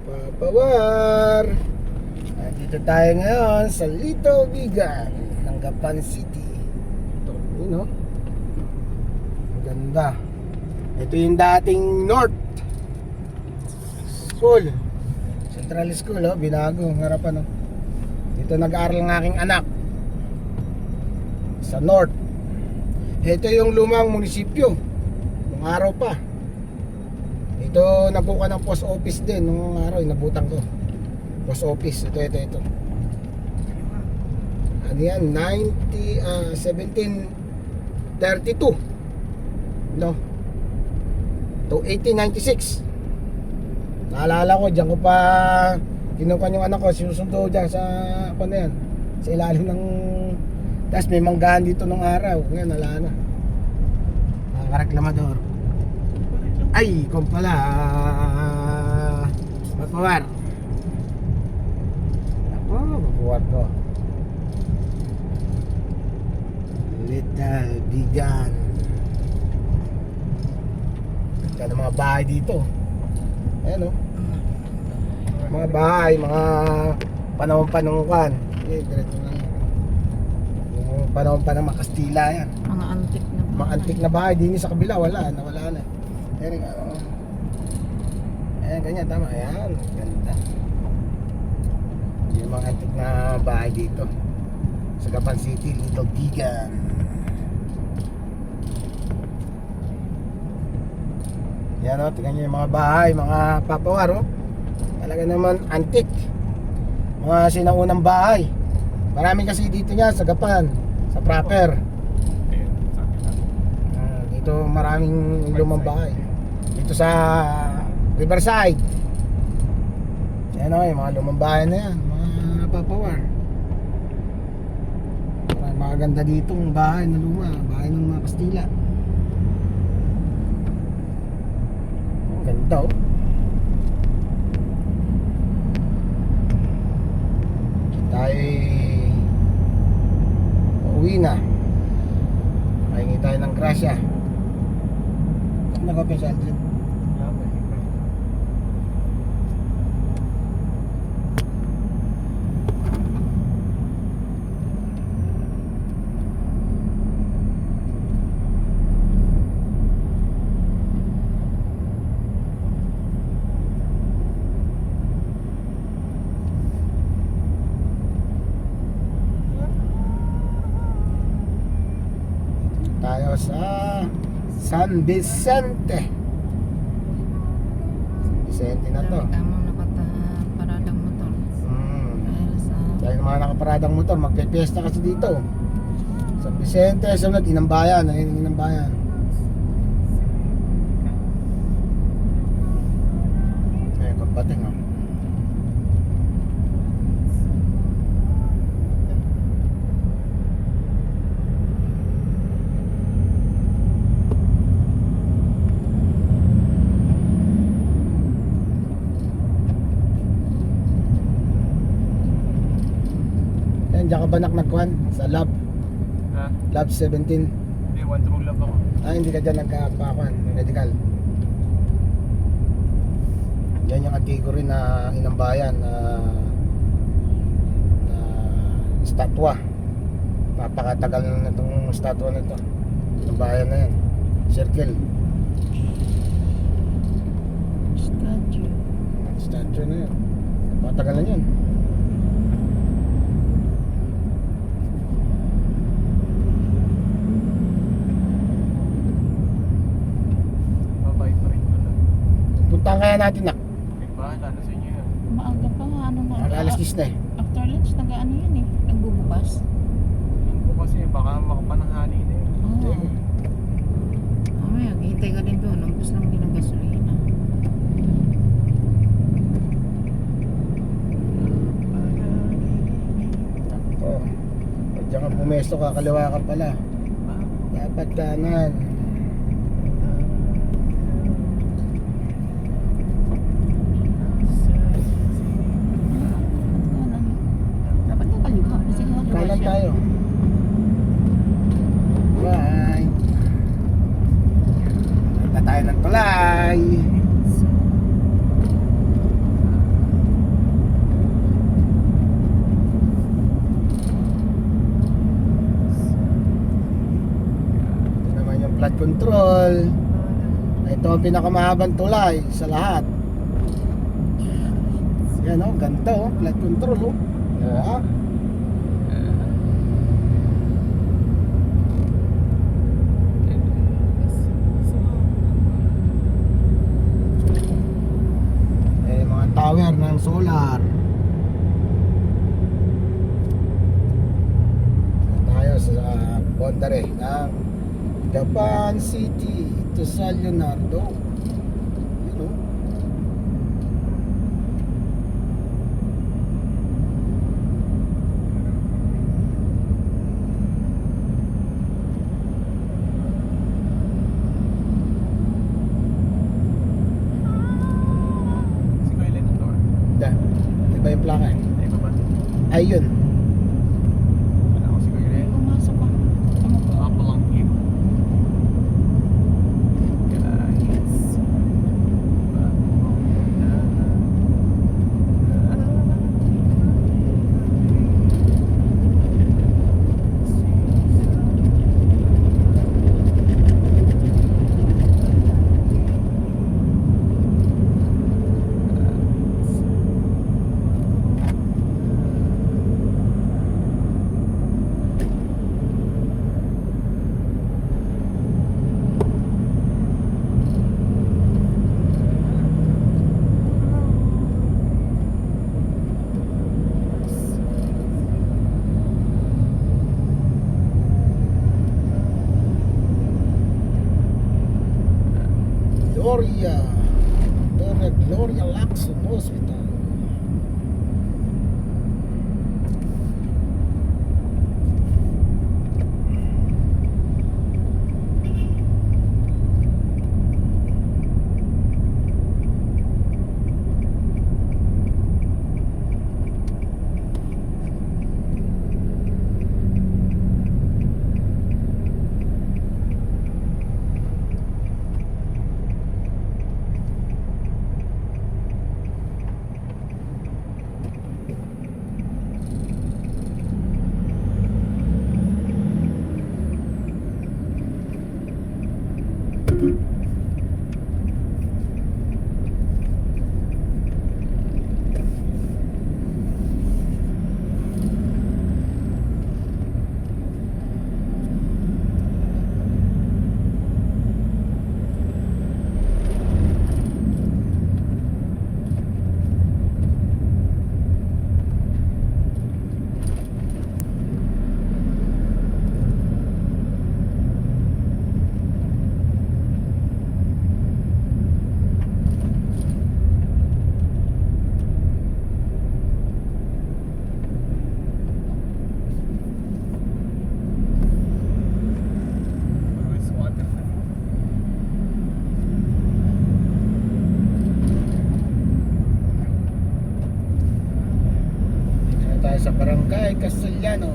Papawar. Dito tayo ngayon sa Little Bigan ng Gapan City. Ito, yun o. Ang ganda. Ito yung dating North School, Central School, oh, binago ang harapan, oh. Dito nag-aaral ng aking anak sa North. Ito yung lumang munisipyo nung araw pa. Ito nabuka ng post office din nung araw, inabutan ko. Post office, ito. Ano yan? 1732 no? To 1896. Naalala ko, diyan ko pa kinukuha yung anak ko, sinusundo dyan sa ano yan, sa ilalim ng, tapos may manggahan dito nung araw. Ngayon, wala na. Mga kareklamador. Ay, kung pala Papawar. Ako, Papawar ko. Little Bigan. Ganda ng mga bahay dito. Ayan, o. Mga bahay, mga panahon-panahon. Diretso na yan. Yung panahon pa ng mga Kastila yan. Mga antik na bahay. Mga antik na bahay. Dini sa kabila, wala na. Ayan, ayan, ganyan, tama. Ayan, ganda. Yung mga antik na bahay dito sa Gapan City, Little Bigan. Yan, o, tingnan nyo yung mga bahay, mga Papawar, o. Talaga naman antik. Mga sinaunang bahay. Marami kasi dito niya sa Gapan, sa proper. Dito maraming lumang bahay. Dito sa Riverside. Yan, o, yung mga lumang bahay na yan, mga Papawar. Maganda ditong bahay na luma, bahay ng mga Kastila. Ang ganda, oh. Tayo uuwi na. Pahingi tayo ng grasya. Nag-open sa Aldrin. Tayo sa San Vicente. San Vicente na to. Tamang nakaparadang motor. Dahil sa... Dahil yung mga nakaparadang motor, magpe-fiesta kasi dito. San Vicente, sunod Inambayan. Ayun, Inambayan. Ayun, pagbating, oh. Diyan ka ba nagkuhan sa lab? Ha? Lab 17? Hindi, one true love ako. Hindi ka dyan nagkapakuhan, medical. Yan yung category na Inambayan na statwa. Napakatagal na itong statwa na ito. Inambayan na yan. Circle. Statue na yan. Matagal na yan. Puntahan kaya natin na. May bahala na sa inyo yan. Maaga pa, ano na. Alas 10 na eh. After lunch, nag-ano yan eh. Nagbubukas. Yun po kasi baka makapananghali na yun. Oo. Mamaya, hihintay ka din doon. Ubus lang din ang gasolina. Oh. Pag dyan ka pumesto ka, kaliwa ka pala. Dapat kanan. Dapat ka kaliwa. Kasi Kanan tayo. Bye. Punta tayo ng tulay. control. Ito ang pinakamahabang tulay sa lahat. Yan oh, ganda oh, flight control oh. Yeah. Mga tower ng solar. Tayo sa boundary ng Japan City to San Leonardo. You know? Si Kuya Len ito. Da, iba yung plaka eh. Ay, ba ba? Ayun. Wala ako si Kuya Len. Pumasok ka. Ano ko? Ako lang him. Guys. Gloria. Gloria Lacson Hospital. Sa Barangay Castellano.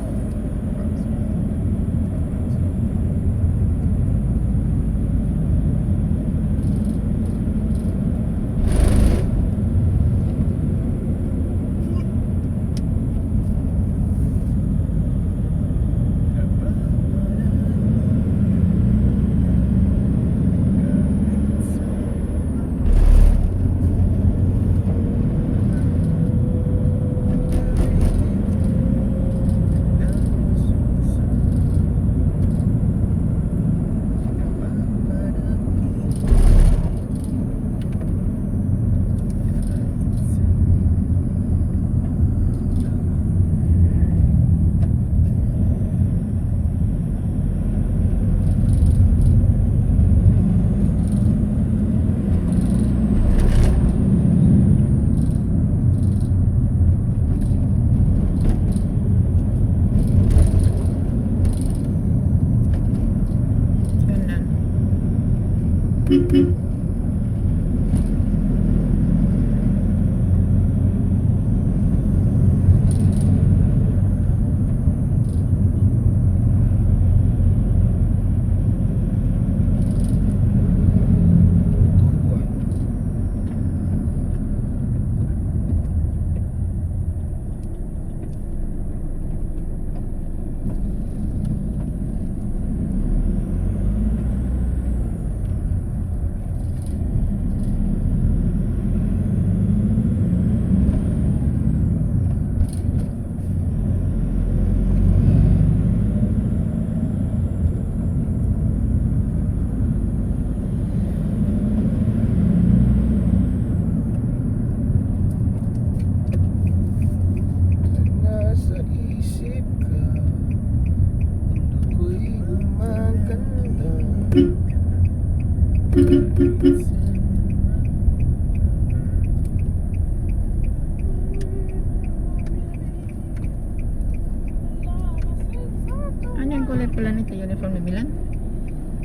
Ay, ito uniform ni Milan.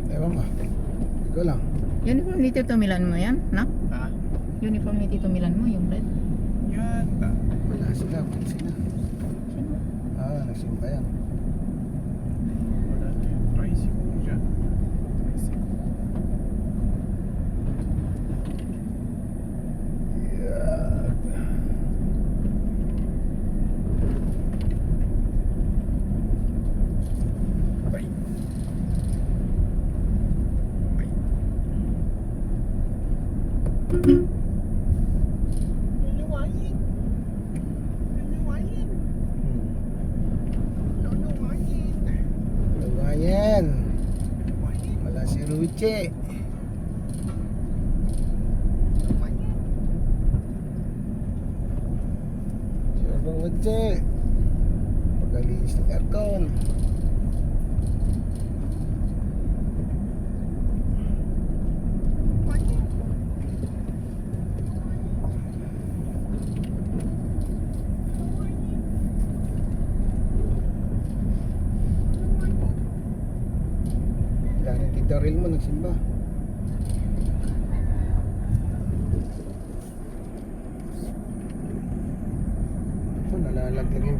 Ewan ko. Hindi ko lang. Uniform ni Tito Milan mo yan, nak? Ha? Uniform ni Tito Milan mo, yung red. Yata. Wala sila. Wala sila. Ah, nagsimba yan. Wala na yung tricycle dyan. Tricycle. Yeah. Bye. Bye. Luluwayin. Luluwayin. Luluwayin. Lumayan. Luluwayin. Wala si Ruche. Luluwayin. Si Ruche. Pagalinis ng aircon. Luluwayin. Yan yung tutorial mo nagsimba. Ito nalalaglag yung